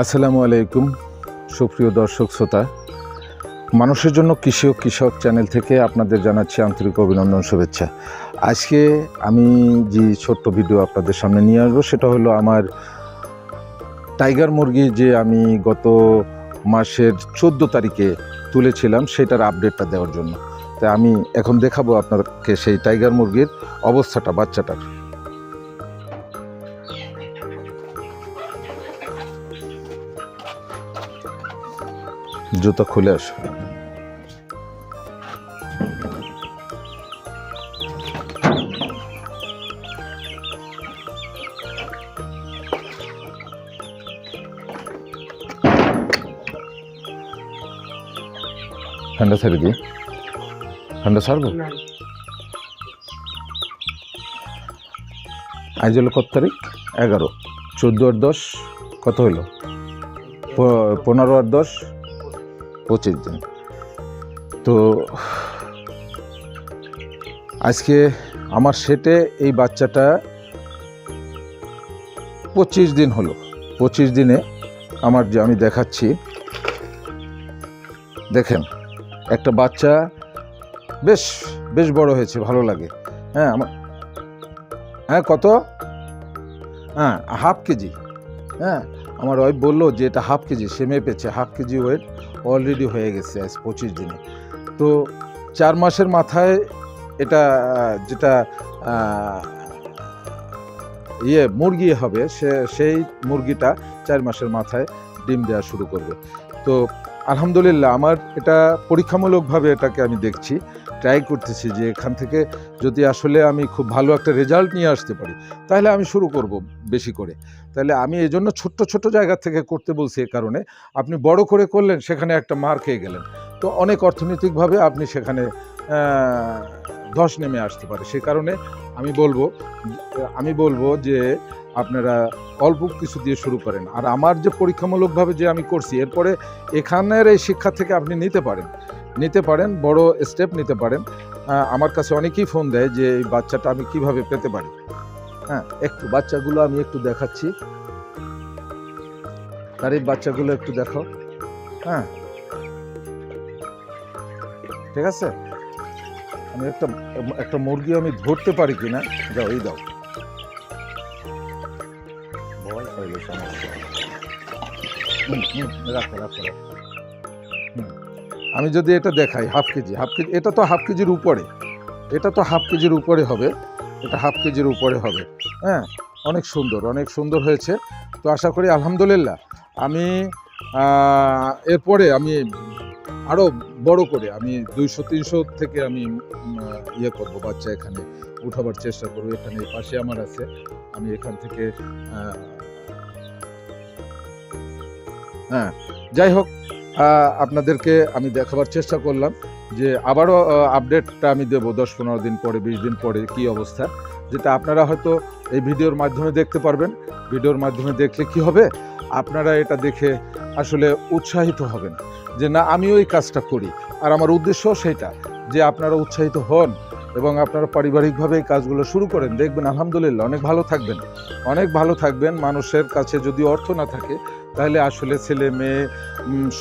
আসসালামু আলাইকুম সুপ্রিয় দর্শক শ্রোতা, মানুষের জন্য কৃষি ও কৃষক চ্যানেল থেকে আপনাদের জানাচ্ছি আন্তরিক অভিনন্দন, শুভেচ্ছা। আজকে আমি যে ছোট্ট ভিডিও আপনাদের সামনে নিয়ে আসবো সেটা হলো আমার টাইগার মুরগি যে আমি গত মাসের 14 তারিখে তুলেছিলাম সেটার আপডেটটা দেওয়ার জন্য। তাই আমি এখন দেখাবো আপনাকে সেই টাইগার মুরগির অবস্থাটা, বাচ্চাটার। জুতা খুলে আসো। ঠান্ডা ছেড়ে দিই, ঠান্ডা ছাড়বো। আজ হলো কত তারিখ? 11, 14 আর 10 কত হলো? 15 আর 10 25 দিন। তো আজকে আমার সেটে এই বাচ্চাটা 25 দিন হলো। 25 দিনে আমার যে আমি দেখাচ্ছি, দেখেন একটা বাচ্চা বেশ বেশ বড় হয়েছে, ভালো লাগে। হ্যাঁ আমার, হ্যাঁ কত, হ্যাঁ হাফ কেজি। হ্যাঁ আমার ওয়াইফ বললো যে এটা হাফ কেজি, সে মেপেছে, হাফ কেজি ওয়েট অলরেডি হয়ে গেছে আজ 25 দিনে। তো 4 মাসের মাথায় এটা যেটা মুরগি হবে, সেই মুরগিটা 4 মাসের মাথায় ডিম দেওয়া শুরু করবে। তো আলহামদুলিল্লাহ আমার এটা পরীক্ষামূলকভাবে এটাকে আমি দেখছি, ট্রাই করতেছি যে এখান থেকে যদি আসলে আমি খুব ভালো একটা রেজাল্ট নিয়ে আসতে পারি তাহলে আমি শুরু করব বেশি করে। তাহলে আমি এই জন্য ছোট্ট ছোট্ট জায়গা থেকে করতে বলছি, এ কারণে আপনি বড় করে করলেন সেখানে একটা মার খেয়ে গেলেন, তো অনেক অর্থনৈতিকভাবে আপনি সেখানে ধস নেমে আসতে পারে। সে কারণে আমি বলবো যে আপনারা অল্প কিছু দিয়ে শুরু করেন। আর আমার যে পরীক্ষামূলকভাবে যে আমি করছি, এরপরে এখানের এই শিক্ষা থেকে আপনি নিতে পারেন বড় স্টেপ নিতে পারেন। আমার কাছে অনেকেই ফোন দেয় যে এই বাচ্চাটা আমি কিভাবে পেতে পারি। হ্যাঁ একটু বাচ্চাগুলো আমি একটু দেখাচ্ছি, তার এই বাচ্চাগুলো একটু দেখো। হ্যাঁ ঠিক আছে, আমি একটা মুরগি আমি ধরতে পারি কিনা, যাও এই দাও। আমি যদি এটা দেখাই হাফ কেজি, এটা তো হাফ কেজির উপরে, হবে, এটা হাফ কেজির উপরে হবে। হ্যাঁ অনেক সুন্দর হয়েছে। তো আশা করি আলহামদুলিল্লাহ আমি এরপরে আমি আরও বড় করে আমি 200-300 থেকে আমি করবো, বাচ্চা এখানে উঠাবার চেষ্টা করবো। এখানে পাশে আমার আছে, আমি এখান থেকে হ্যাঁ যাই হোক আপনাদেরকে আমি দেখাবার চেষ্টা করলাম যে আবারও আপডেটটা আমি দেবো 10-15 দিন পরে, 20 দিন পরে কী অবস্থা, যেটা আপনারা হয়তো এই ভিডিওর মাধ্যমে দেখতে পারবেন। ভিডিওর মাধ্যমে দেখলে কি হবে, আপনারা এটা দেখে আসলে উৎসাহিত হবেন যে না আমিও এই কাজটা করি। আর আমার উদ্দেশ্য সেইটা যে আপনারা উৎসাহিত হন এবং আপনারা পারিবারিকভাবে এই কাজগুলো শুরু করেন, দেখবেন আলহামদুলিল্লাহ অনেক ভালো থাকবেন। মানুষের কাছে যদি অর্থ না থাকে তাহলে আসলে ছেলে মেয়ে,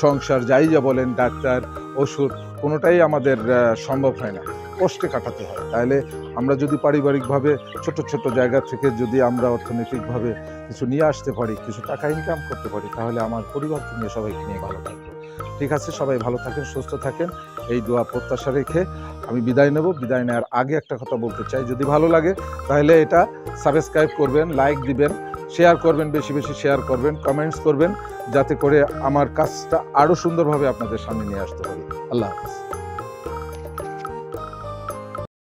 সংসার, যাই যা বলেন, ডাক্তার, ওষুধ, কোনোটাই আমাদের সম্ভব হয় না, কষ্টে কাটাতে হয়। তাহলে আমরা যদি পারিবারিকভাবে ছোট ছোট জায়গা থেকে যদি আমরা অর্থনৈতিকভাবে কিছু নিয়ে আসতে পারি, কিছু টাকা ইনকাম করতে পারি, তাহলে আমার পরিবারকে নিয়ে সবাইকে নিয়ে ভালো থাকবো। ঠিক আছে, সবাই ভালো থাকেন, সুস্থ থাকেন, এই দোয়া প্রত্যাশা রেখে আমি বিদায় নেব। বিদায় নেওয়ার আগে একটা কথা বলতে চাই, যদি ভালো লাগে তাহলে এটা সাবস্ক্রাইব করবেন, লাইক দিবেন, শেয়ার করবেন, বেশি বেশি শেয়ার করবেন, কমেন্টস করবেন, যাতে করে আমার কাজটা আরও সুন্দরভাবে আপনাদের সামনে নিয়ে আসতে পারি। আল্লাহ হাফেজ।